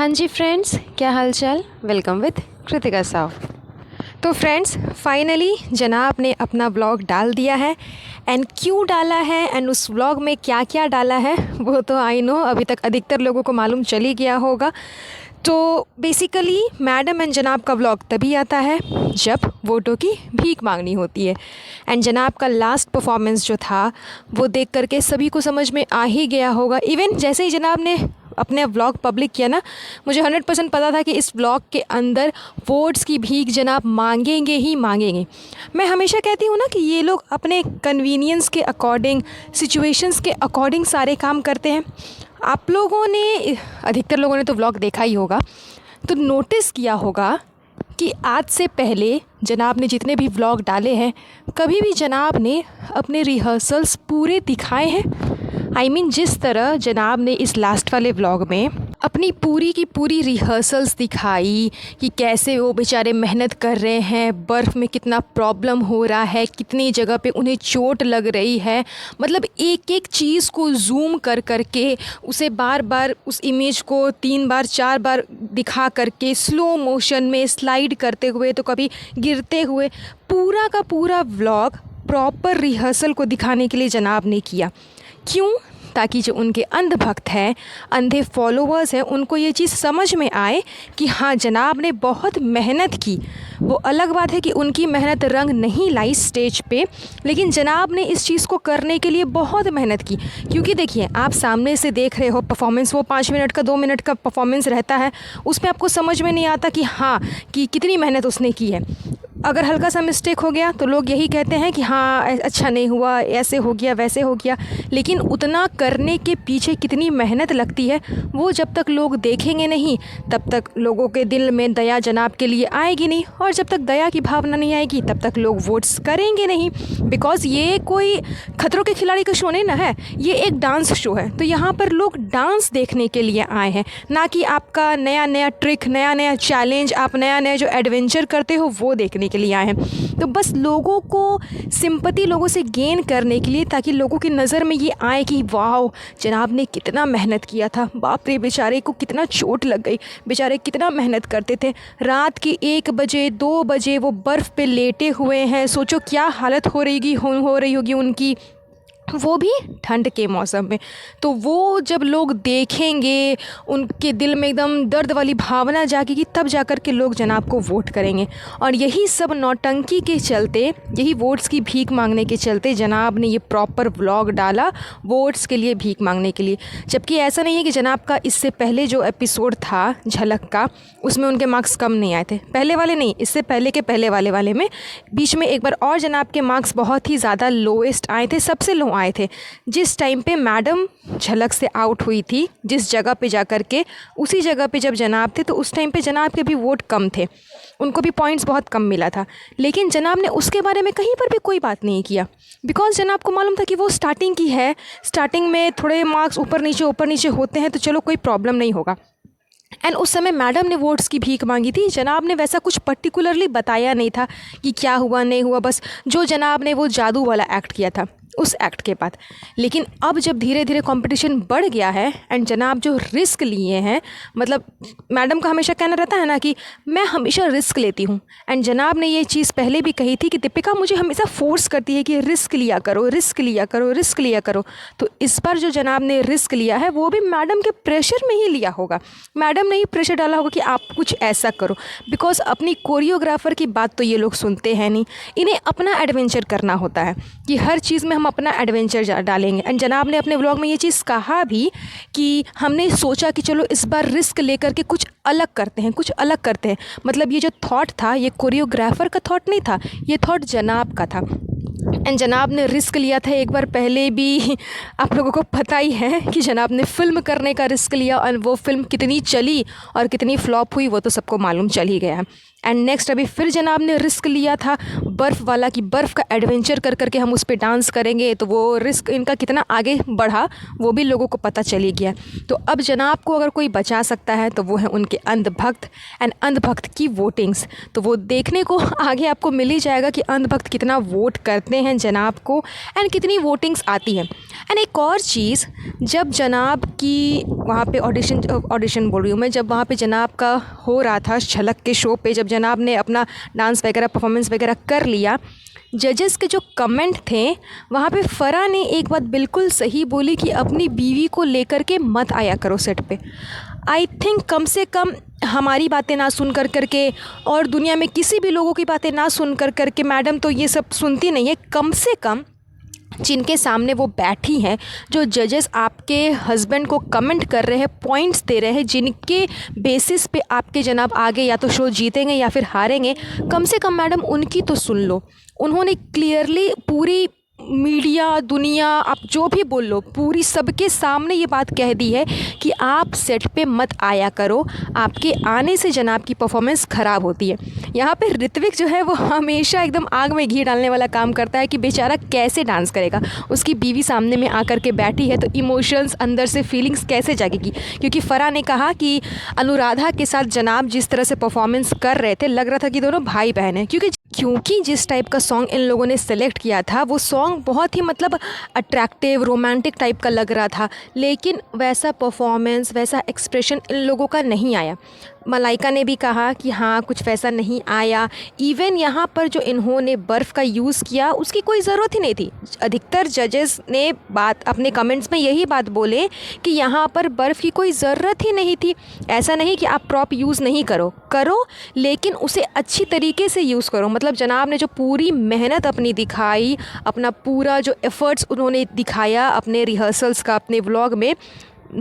हाँ जी फ्रेंड्स, क्या हाल चाल। Welcome with Kritika Sao. तो फ्रेंड्स, फाइनली जनाब ने अपना व्लॉग डाल दिया है। एंड क्यों डाला है एंड उस व्लॉग में क्या क्या डाला है वो तो आई नो अभी तक अधिकतर लोगों को मालूम चल ही गया होगा। तो बेसिकली मैडम एंड जनाब का व्लॉग तभी आता है जब वोटों की भीख मांगनी होती है। एंड जनाब का लास्ट परफॉर्मेंस जो था वो देख करके सभी को समझ में आ ही गया होगा। इवन जैसे ही जनाब ने अपने व्लॉग पब्लिक किया ना, मुझे 100% पता था कि इस व्लॉग के अंदर वोट्स की भीख जनाब मांगेंगे ही मांगेंगे। मैं हमेशा कहती हूँ ना कि ये लोग अपने कन्वीनियंस के अकॉर्डिंग, सिचुएशंस के अकॉर्डिंग सारे काम करते हैं। आप लोगों ने, अधिकतर लोगों ने तो व्लॉग देखा ही होगा, तो नोटिस किया होगा कि आज से पहले जनाब ने जितने भी व्लॉग डाले हैं, कभी भी जनाब ने अपने रिहर्सल्स पूरे दिखाए हैं। I mean, जिस तरह जनाब ने इस लास्ट वाले व्लॉग में अपनी पूरी की पूरी रिहर्सल्स दिखाई कि कैसे वो बेचारे मेहनत कर रहे हैं, बर्फ़ में कितना प्रॉब्लम हो रहा है, कितनी जगह पे उन्हें चोट लग रही है। मतलब एक एक चीज़ को जूम कर करके उसे बार बार उस इमेज को 3 बार 4 बार दिखा करके स्लो मोशन में स्लाइड करते हुए, तो कभी गिरते हुए, पूरा का पूरा व्लॉग प्रॉपर रिहर्सल को दिखाने के लिए जनाब ने किया। क्यों? ताकि जो उनके अंध भक्त हैं, अंधे फॉलोअर्स हैं, उनको ये चीज़ समझ में आए कि हाँ, जनाब ने बहुत मेहनत की। वो अलग बात है कि उनकी मेहनत रंग नहीं लाई स्टेज पे, लेकिन जनाब ने इस चीज़ को करने के लिए बहुत मेहनत की। क्योंकि देखिए, आप सामने से देख रहे हो परफॉर्मेंस, वो 5 मिनट का 2 मिनट का परफॉर्मेंस रहता है, उसमें आपको समझ में नहीं आता कि हाँ, कि कितनी मेहनत उसने की है। अगर हल्का सा मिस्टेक हो गया तो लोग यही कहते हैं कि हाँ, अच्छा नहीं हुआ, ऐसे हो गया, वैसे हो गया। लेकिन उतना करने के पीछे कितनी मेहनत लगती है, वो जब तक लोग देखेंगे नहीं, तब तक लोगों के दिल में दया जनाब के लिए आएगी नहीं। और जब तक दया की भावना नहीं आएगी, तब तक लोग वोट्स करेंगे नहीं। बिकॉज़ ये कोई खतरों के खिलाड़ी का शो नहीं ना है, ये एक डांस शो है। तो यहाँ पर लोग डांस देखने के लिए आए हैं, ना कि आपका नया नया ट्रिक, नया नया चैलेंज, आप नया नया जो एडवेंचर करते हो वो देखने के लिए आए हैं। तो बस लोगों को सिंपैथी, लोगों से गेन करने के लिए, ताकि लोगों की नज़र में ये आए कि वाह, जनाब ने कितना मेहनत किया था, बाप रे, बेचारे को कितना चोट लग गई, बेचारे कितना मेहनत करते थे, रात के 1 बजे 2 बजे वो बर्फ़ पे लेटे हुए हैं। सोचो क्या हालत हो रही होगी उनकी, वो भी ठंड के मौसम में। तो वो जब लोग देखेंगे, उनके दिल में एकदम दर्द वाली भावना जागेगी, तब जाकर के लोग जनाब को वोट करेंगे। और यही सब नौटंकी के चलते, यही वोट्स की भीख मांगने के चलते जनाब ने ये प्रॉपर व्लॉग डाला वोट्स के लिए, भीख मांगने के लिए। जबकि ऐसा नहीं है कि जनाब का इससे पहले जो एपिसोड था झलक का, उसमें उनके मार्क्स कम नहीं आए थे। पहले वाले नहीं, इससे पहले के पहले वाले में बीच में एक बार और जनाब के मार्क्स बहुत ही ज़्यादा लोएस्ट आए थे, सबसे लो आए थे। जिस टाइम पे मैडम झलक से आउट हुई थी, जिस जगह पे जाकर के, उसी जगह पे जब जनाब थे, तो उस टाइम पे जनाब के भी वोट कम थे, उनको भी पॉइंट्स बहुत कम मिला था। लेकिन जनाब ने उसके बारे में कहीं पर भी कोई बात नहीं किया, बिकॉज जनाब को मालूम था कि वो स्टार्टिंग की है, स्टार्टिंग में थोड़े मार्क्स ऊपर नीचे होते हैं, तो चलो कोई प्रॉब्लम नहीं होगा। एंड उस समय मैडम ने वोट्स की भीख मांगी थी, जनाब ने वैसा कुछ पर्टिकुलरली बताया नहीं था कि क्या हुआ नहीं हुआ, बस जो जनाब ने वो जादू वाला एक्ट किया था उस एक्ट के बाद। लेकिन अब जब धीरे धीरे कंपटीशन बढ़ गया है एंड जनाब जो रिस्क लिए हैं, मतलब मैडम का हमेशा कहना रहता है ना कि मैं हमेशा रिस्क लेती हूँ, एंड जनाब ने ये चीज़ पहले भी कही थी कि दीपिका मुझे हमेशा फोर्स करती है कि रिस्क लिया करो, रिस्क लिया करो, रिस्क लिया करो। तो इस बार जो जनाब ने रिस्क लिया है वो भी मैडम के प्रेशर में ही लिया होगा। मैडम ने ही प्रेशर डाला होगा कि आप कुछ ऐसा करो, बिकॉज अपनी कोरियोग्राफर की बात तो ये लोग सुनते हैं नहीं, इन्हें अपना एडवेंचर करना होता है कि हर चीज़ में हम अपना एडवेंचर डालेंगे। एंड जनाब ने अपने व्लॉग में ये चीज़ कहा भी कि हमने सोचा कि चलो इस बार रिस्क लेकर के कुछ अलग करते हैं, कुछ अलग करते हैं। मतलब ये जो थॉट था, ये कोरियोग्राफर का थॉट नहीं था, ये थॉट जनाब का था। एंड जनाब ने रिस्क लिया था एक बार पहले भी, आप लोगों को पता ही है कि जनाब ने फ़िल्म करने का रिस्क लिया, और वो फिल्म कितनी चली और कितनी फ्लॉप हुई वो तो सबको मालूम चल ही गया है। एंड नेक्स्ट अभी फिर जनाब ने रिस्क लिया था बर्फ़ वाला, कि बर्फ़ का एडवेंचर कर करके हम उस पर डांस करेंगे, तो वो रिस्क इनका कितना आगे बढ़ा वो भी लोगों को पता चली गया। तो अब जनाब को अगर कोई बचा सकता है तो वो है उनके अंधभक्त एंड अंधभक्त की वोटिंग्स। तो वो देखने को आगे आपको मिल ही जाएगा कि अंधभक्त कितना वोट करते हैं हैं जनाब को एंड कितनी वोटिंग्स आती हैं। एंड एक और चीज़, जब जनाब की वहाँ पे ऑडिशन बोल रही हूँ मैं, जब वहाँ पे जनाब का हो रहा था झलक के शो पे, जब जनाब ने अपना डांस वगैरह परफॉर्मेंस वगैरह कर लिया, जजेस के जो कमेंट थे वहाँ पे फ़रा ने एक बात बिल्कुल सही बोली कि अपनी बीवी को लेकर के मत आया करो सेट पे। आई थिंक कम से कम हमारी बातें ना सुन करके और दुनिया में किसी भी लोगों की बातें ना सुन करके मैडम तो ये सब सुनती नहीं है। कम से कम जिनके सामने वो बैठी हैं, जो जजेस आपके हस्बैंड को कमेंट कर रहे हैं, पॉइंट्स दे रहे हैं, जिनके बेसिस पे आपके जनाब आगे या तो शो जीतेंगे या फिर हारेंगे, कम से कम मैडम उनकी तो सुन लो। उन्होंने क्लियरली पूरी मीडिया दुनिया आप जो भी बोल लो, पूरी सबके सामने ये बात कह दी है कि आप सेट पे मत आया करो, आपके आने से जनाब की परफॉर्मेंस ख़राब होती है। यहाँ पे ऋत्विक जो है वो हमेशा एकदम आग में घी डालने वाला काम करता है कि बेचारा कैसे डांस करेगा। उसकी बीवी सामने में आकर के बैठी है तो इमोशंस अंदर से फीलिंग्स कैसे जागेगी, क्योंकि फ़रा ने कहा कि अनुराधा के साथ जनाब जिस तरह से परफॉर्मेंस कर रहे थे, लग रहा था कि दोनों भाई बहन हैं, क्योंकि जिस टाइप का सॉन्ग इन लोगों ने सेलेक्ट किया था वो सॉन्ग बहुत ही मतलब अट्रैक्टिव रोमांटिक टाइप का लग रहा था, लेकिन वैसा परफॉर्मेंस वैसा एक्सप्रेशन इन लोगों का नहीं आया। मलाइका ने भी कहा कि हाँ कुछ वैसा नहीं आया। इवन यहाँ पर जो इन्होंने बर्फ़ का यूज़ किया उसकी कोई ज़रूरत ही नहीं थी। अधिकतर जजेस ने बात अपने कमेंट्स में यही बात बोले कि यहाँ पर बर्फ़ की कोई ज़रूरत ही नहीं थी। ऐसा नहीं कि आप प्रॉप यूज़ नहीं करो, लेकिन उसे अच्छी तरीके से यूज़ करो। मतलब जनाब ने जो पूरी मेहनत अपनी दिखाई, अपना पूरा जो एफ़र्ट्स उन्होंने दिखाया अपने रिहर्सल्स का, अपने व्लॉग में,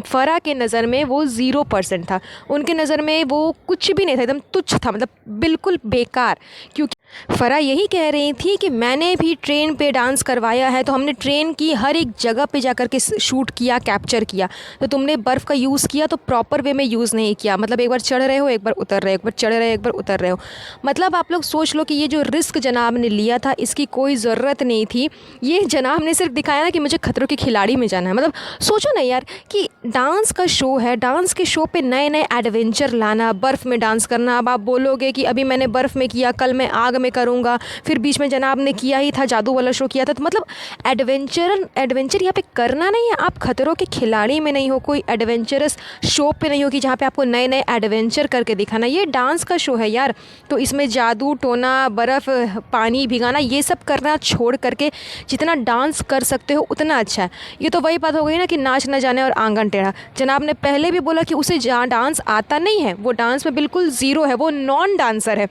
फ़रा के नज़र में वो 0% था। उनके नज़र में वो कुछ भी नहीं था, एकदम तुच्छ था, मतलब बिल्कुल बेकार। क्योंकि फ़रा यही कह रही थी कि मैंने भी ट्रेन पे डांस करवाया है, तो हमने ट्रेन की हर एक जगह पे जाकर के शूट किया, कैप्चर किया। तो तुमने बर्फ़ का यूज़ किया तो प्रॉपर वे में यूज़ नहीं किया। मतलब एक बार चढ़ रहे हो, एक बार उतर रहे हो, एक बार चढ़ रहे हो, एक बार उतर रहे हो। मतलब आप लोग सोच लो कि ये जो रिस्क जनाब ने लिया था इसकी कोई ज़रूरत नहीं थी। ये जनाब ने सिर्फ दिखाया ना कि मुझे खतरों के खिलाड़ी में जाना है। मतलब सोचो ना यार कि डांस का शो है, डांस के शो पे नए नए एडवेंचर लाना, बर्फ़ में डांस करना। अब आप बोलोगे कि अभी मैंने बर्फ़ में किया, कल मैं आग में करूँगा, फिर बीच में जनाब ने किया ही था, जादू वाला शो किया था। तो मतलब एडवेंचर यहाँ पे करना नहीं है। आप खतरों के खिलाड़ी में नहीं हो, कोई एडवेंचरस शो पे नहीं हो कि जहाँ पे आपको नए नए एडवेंचर करके दिखाना। ये डांस का शो है यार, तो इसमें जादू टोना, बर्फ़, पानी भिगाना, ये सब करना छोड़ करके जितना डांस कर सकते हो उतना अच्छा है। ये तो वही बात हो गई ना कि नाच न जाने और आंगन टेढ़ा। जनाब ने पहले भी बोला कि उसे जहाँ डांस आता नहीं है, वो डांस में बिल्कुल ज़ीरो है, वो नॉन डांसर है,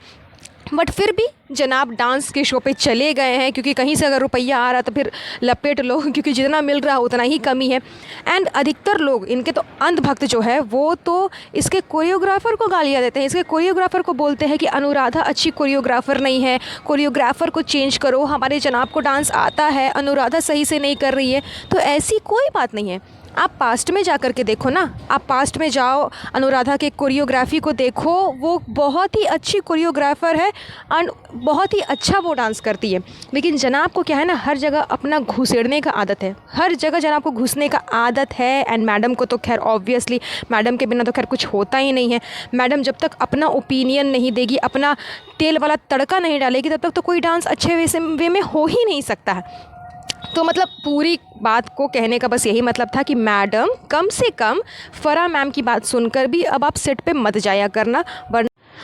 बट फिर भी जनाब डांस के शो पे चले गए हैं, क्योंकि कहीं से अगर रुपया आ रहा तो फिर लपेट लो, क्योंकि जितना मिल रहा उतना ही कमी है। एंड अधिकतर लोग, इनके तो अंधभक्त जो है वो तो इसके कोरियोग्राफर को गालियाँ देते हैं, इसके कोरियोग्राफर को बोलते हैं कि अनुराधा अच्छी कोरियोग्राफर नहीं है, कोरियोग्राफर को चेंज करो, हमारे जनाब को डांस आता है, अनुराधा सही से नहीं कर रही है। तो ऐसी कोई बात नहीं है। आप पास्ट में जा कर के देखो ना, आप पास्ट में जाओ, अनुराधा के कोरियोग्राफी को देखो, वो बहुत ही अच्छी कोरियोग्राफर है एंड बहुत ही अच्छा वो डांस करती है। लेकिन जनाब को क्या है ना, हर जगह अपना घुसेड़ने का आदत है, हर जगह जनाब को घुसने का आदत है। एंड मैडम को तो खैर ऑब्वियसली मैडम के बिना तो खैर कुछ होता ही नहीं है। मैडम जब तक अपना ओपिनियन नहीं देगी, अपना तेल वाला तड़का नहीं डालेगी, तब तक तो कोई डांस अच्छे वे में हो ही नहीं सकता है। तो मतलब पूरी बात को कहने का बस यही मतलब था कि मैडम कम से कम फ़रा मैम की बात सुनकर भी अब आप सेट पे मत जाया करना,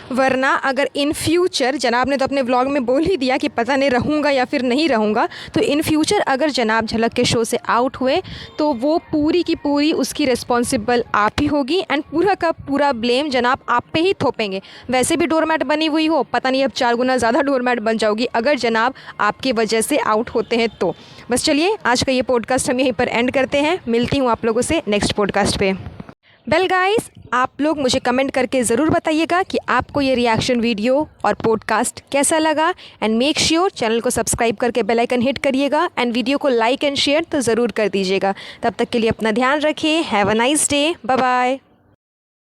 वरना अगर इन फ्यूचर, जनाब ने तो अपने व्लॉग में बोल ही दिया कि पता नहीं रहूँगा या फिर नहीं रहूँगा, तो इन फ्यूचर अगर जनाब झलक के शो से आउट हुए तो वो पूरी की पूरी उसकी रिस्पॉन्सिबल आप ही होगी एंड पूरा का पूरा ब्लेम जनाब आप पे ही थोपेंगे। वैसे भी डोरमैट बनी हुई हो, पता नहीं अब 4 गुना ज़्यादा डोरमैट बन जाओगी अगर जनाब आपकी वजह से आउट होते हैं तो। बस चलिए आज का ये पॉडकास्ट हम यहीं पर एंड करते हैं, मिलती हूँ आप लोगों से नेक्स्ट पॉडकास्ट पे। वेल गाइस, आप लोग मुझे कमेंट करके ज़रूर बताइएगा कि आपको ये रिएक्शन वीडियो और पॉडकास्ट कैसा लगा एंड मेक श्योर चैनल को सब्सक्राइब करके बेल आइकन हिट करिएगा एंड वीडियो को लाइक एंड शेयर तो ज़रूर कर दीजिएगा। तब तक के लिए अपना ध्यान रखिए। Have a nice day, bye bye.